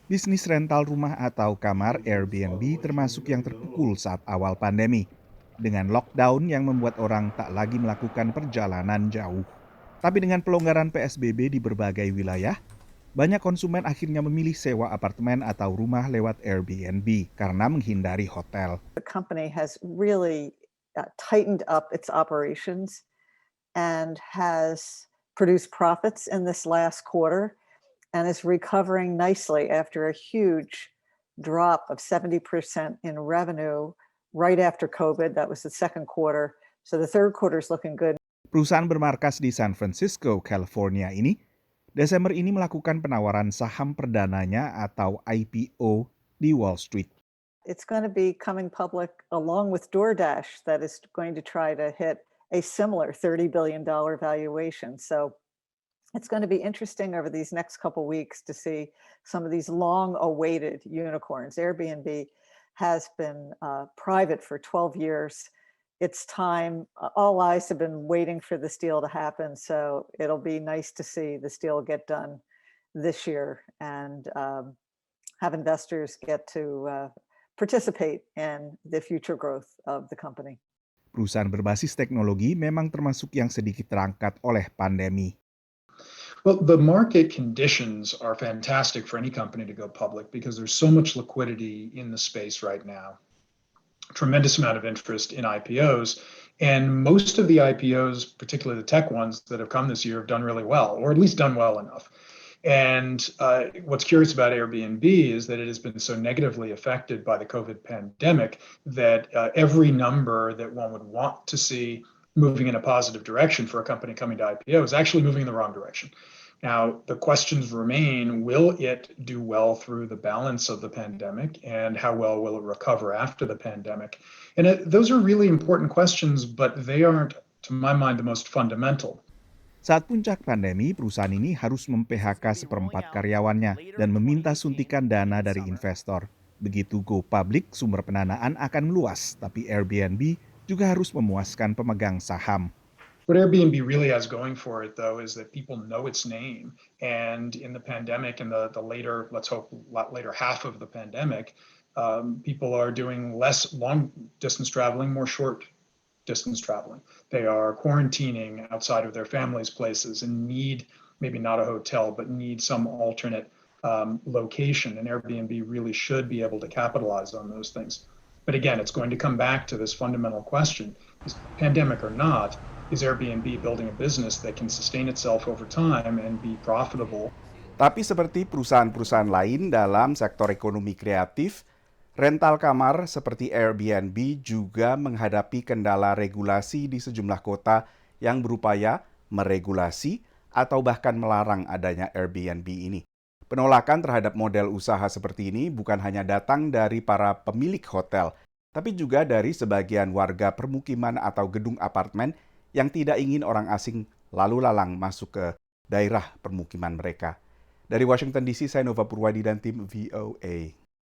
Bisnis rental rumah atau kamar Airbnb termasuk yang terpukul saat awal pandemi, dengan lockdown yang membuat orang tak lagi melakukan perjalanan jauh. Tapi dengan pelonggaran PSBB di berbagai wilayah, banyak konsumen akhirnya memilih sewa apartemen atau rumah lewat Airbnb karena menghindari hotel. The company has really tightened up its operations and has produced profits in this last quarter and is recovering nicely after a huge drop of 70% in revenue right after COVID. That was the second quarter. So the third quarter is looking good. Perusahaan bermarkas di San Francisco, California ini, Desember ini melakukan penawaran saham perdananya atau IPO di Wall Street. It's going to be coming public along with DoorDash, that is going to try to hit a similar $30 billion valuation. So it's going to be interesting over these next couple weeks to see some of these long awaited unicorns. Airbnb has been private for 12 years. It's time. All eyes have been waiting for this deal to happen. So it'll be nice to see this deal get done this year and have investors get to participate in the future growth of the company. Perusahaan berbasis teknologi memang termasuk yang sedikit terangkat oleh pandemi. Well, the market conditions are fantastic for any company to go public because there's so much liquidity in the space right now. Tremendous amount of interest in IPOs. And most of the IPOs, particularly the tech ones that have come this year, have done really well, or at least done well enough. And what's curious about Airbnb is that it has been so negatively affected by the COVID pandemic that every number that one would want to see moving in a positive direction for a company coming to IPO is actually moving in the wrong direction. Now, the questions remain, will it do well through the balance of the pandemic, and how well will it recover after the pandemic? And those are really important questions, but they aren't, to my mind, the most fundamental. Saat puncak pandemi, perusahaan ini harus mem-PHK seperempat karyawannya dan meminta suntikan dana dari investor. Begitu go public, sumber pendanaan akan meluas, tapi Airbnb juga harus memuaskan pemegang saham. What Airbnb really has going for it, though, is that people know its name. And in the pandemic, in the later, let's hope, later half of the pandemic, people are doing less long distance traveling, more short distance traveling. They are quarantining outside of their families' places and need maybe not a hotel, but need some alternate location. And Airbnb really should be able to capitalize on those things. But again, it's going to come back to this fundamental question: is pandemic or not, is Airbnb building a business that can sustain itself over time and be profitable? Tapi seperti perusahaan-perusahaan lain dalam sektor ekonomi kreatif, rental kamar seperti Airbnb juga menghadapi kendala regulasi di sejumlah kota yang berupaya meregulasi atau bahkan melarang adanya Airbnb ini. Penolakan terhadap model usaha seperti ini bukan hanya datang dari para pemilik hotel, tapi juga dari sebagian warga permukiman atau gedung apartemen yang tidak ingin orang asing lalu lalang masuk ke daerah permukiman mereka. Dari Washington DC, saya Nova Purwadi dan tim VOA.